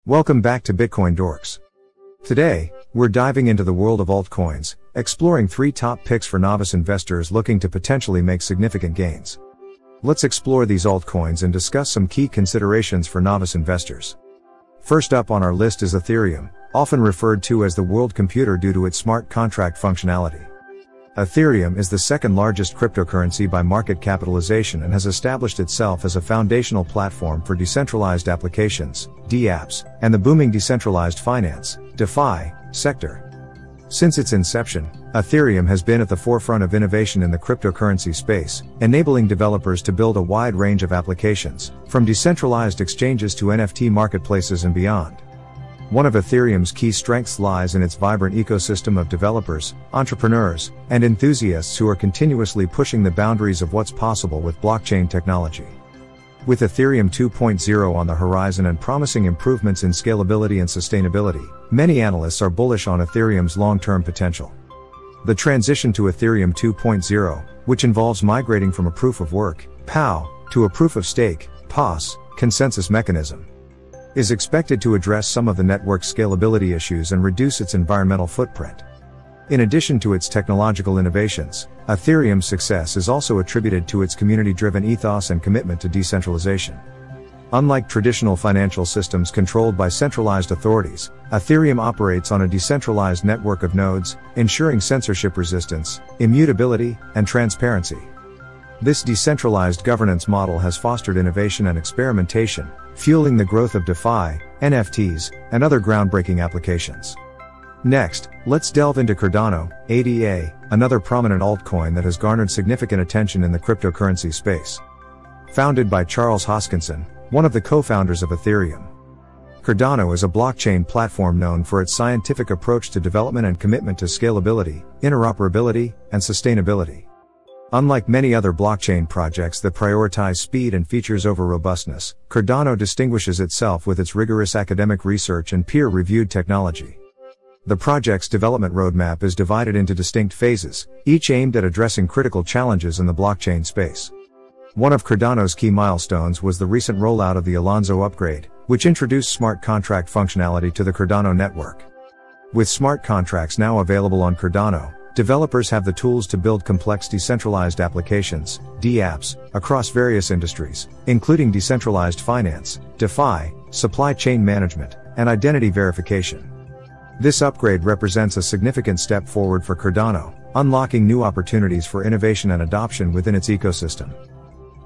Welcome back to BitcoinDorks. Today, we're diving into the world of altcoins, exploring 3 top picks for novice investors looking to potentially make significant gains. Let's explore these altcoins and discuss some key considerations for novice investors. First up on our list is Ethereum, often referred to as the world computer due to its smart contract functionality. Ethereum is the second largest cryptocurrency by market capitalization and has established itself as a foundational platform for decentralized applications, DApps, and the booming decentralized finance, DeFi, sector. Since its inception, Ethereum has been at the forefront of innovation in the cryptocurrency space, enabling developers to build a wide range of applications, from decentralized exchanges to NFT marketplaces and beyond. One of Ethereum's key strengths lies in its vibrant ecosystem of developers, entrepreneurs, and enthusiasts who are continuously pushing the boundaries of what's possible with blockchain technology. With Ethereum 2.0 on the horizon and promising improvements in scalability and sustainability, many analysts are bullish on Ethereum's long-term potential. The transition to Ethereum 2.0, which involves migrating from a proof of work, POW, to a proof of stake, POS, consensus mechanism, is expected to address some of the network's scalability issues and reduce its environmental footprint. In addition to its technological innovations, Ethereum's success is also attributed to its community-driven ethos and commitment to decentralization. Unlike traditional financial systems controlled by centralized authorities, Ethereum operates on a decentralized network of nodes, ensuring censorship resistance, immutability, and transparency. This decentralized governance model has fostered innovation and experimentation, fueling the growth of DeFi, NFTs, and other groundbreaking applications. Next, let's delve into Cardano, ADA, another prominent altcoin that has garnered significant attention in the cryptocurrency space. Founded by Charles Hoskinson, one of the co-founders of Ethereum, Cardano is a blockchain platform known for its scientific approach to development and commitment to scalability, interoperability, and sustainability. Unlike many other blockchain projects that prioritize speed and features over robustness, Cardano distinguishes itself with its rigorous academic research and peer-reviewed technology. The project's development roadmap is divided into distinct phases, each aimed at addressing critical challenges in the blockchain space. One of Cardano's key milestones was the recent rollout of the Alonzo upgrade, which introduced smart contract functionality to the Cardano network. With smart contracts now available on Cardano, developers have the tools to build complex decentralized applications, DApps, across various industries, including decentralized finance, DeFi, supply chain management, and identity verification. This upgrade represents a significant step forward for Cardano, unlocking new opportunities for innovation and adoption within its ecosystem.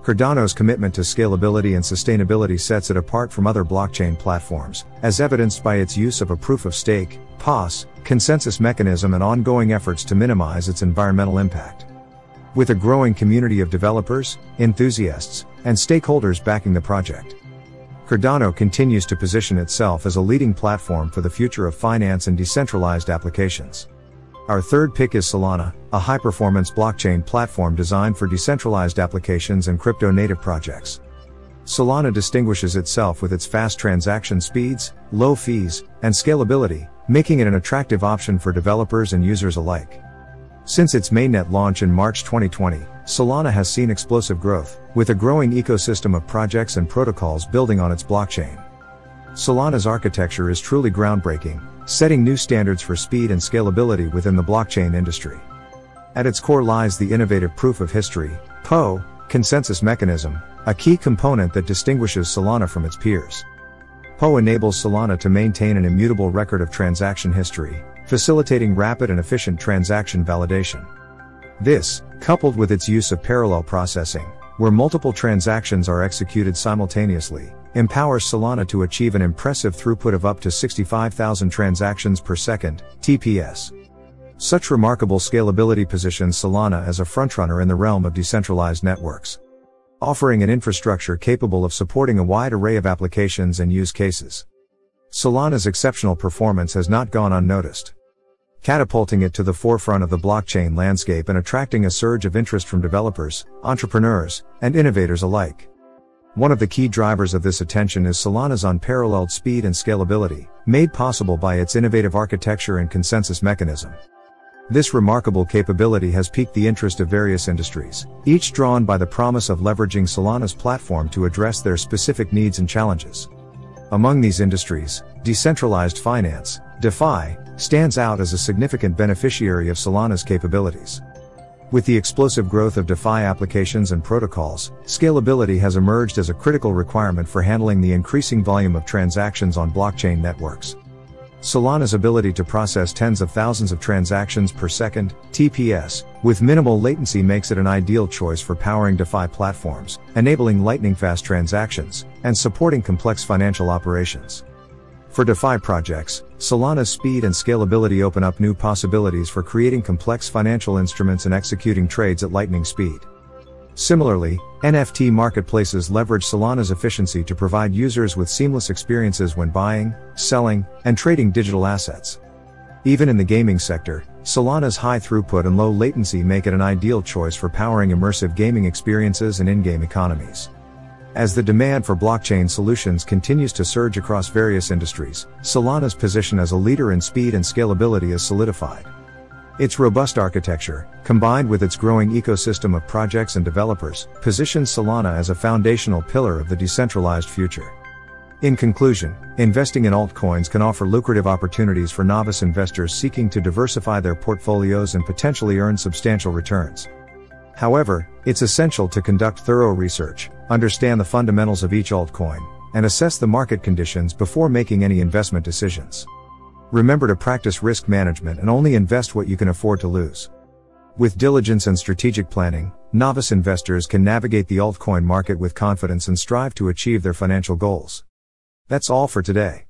Cardano's commitment to scalability and sustainability sets it apart from other blockchain platforms, as evidenced by its use of a proof-of-stake, POS, consensus mechanism and ongoing efforts to minimize its environmental impact. With a growing community of developers, enthusiasts, and stakeholders backing the project, Cardano continues to position itself as a leading platform for the future of finance and decentralized applications. Our third pick is Solana, a high-performance blockchain platform designed for decentralized applications and crypto-native projects. Solana distinguishes itself with its fast transaction speeds, low fees, and scalability, making it an attractive option for developers and users alike. Since its mainnet launch in March 2020, Solana has seen explosive growth, with a growing ecosystem of projects and protocols building on its blockchain. Solana's architecture is truly groundbreaking, setting new standards for speed and scalability within the blockchain industry. At its core lies the innovative proof of history, POH, consensus mechanism, a key component that distinguishes Solana from its peers. POH enables Solana to maintain an immutable record of transaction history, facilitating rapid and efficient transaction validation. This, coupled with its use of parallel processing, where multiple transactions are executed simultaneously, empowers Solana to achieve an impressive throughput of up to 65,000 transactions per second, TPS. Such remarkable scalability positions Solana as a frontrunner in the realm of decentralized networks, offering an infrastructure capable of supporting a wide array of applications and use cases. Solana's exceptional performance has not gone unnoticed, catapulting it to the forefront of the blockchain landscape and attracting a surge of interest from developers, entrepreneurs, and innovators alike. One of the key drivers of this attention is Solana's unparalleled speed and scalability, made possible by its innovative architecture and consensus mechanism. This remarkable capability has piqued the interest of various industries, each drawn by the promise of leveraging Solana's platform to address their specific needs and challenges. Among these industries, decentralized finance, DeFi, stands out as a significant beneficiary of Solana's capabilities. With the explosive growth of DeFi applications and protocols, scalability has emerged as a critical requirement for handling the increasing volume of transactions on blockchain networks. Solana's ability to process tens of thousands of transactions per second, TPS, with minimal latency makes it an ideal choice for powering DeFi platforms, enabling lightning-fast transactions, and supporting complex financial operations. For DeFi projects, Solana's speed and scalability open up new possibilities for creating complex financial instruments and executing trades at lightning speed. Similarly, NFT marketplaces leverage Solana's efficiency to provide users with seamless experiences when buying, selling, and trading digital assets. Even in the gaming sector, Solana's high throughput and low latency make it an ideal choice for powering immersive gaming experiences and in-game economies. As the demand for blockchain solutions continues to surge across various industries, Solana's position as a leader in speed and scalability is solidified. Its robust architecture, combined with its growing ecosystem of projects and developers, positions Solana as a foundational pillar of the decentralized future. In conclusion, investing in altcoins can offer lucrative opportunities for novice investors seeking to diversify their portfolios and potentially earn substantial returns. However, it's essential to conduct thorough research, understand the fundamentals of each altcoin, and assess the market conditions before making any investment decisions. Remember to practice risk management and only invest what you can afford to lose. With diligence and strategic planning, novice investors can navigate the altcoin market with confidence and strive to achieve their financial goals. That's all for today.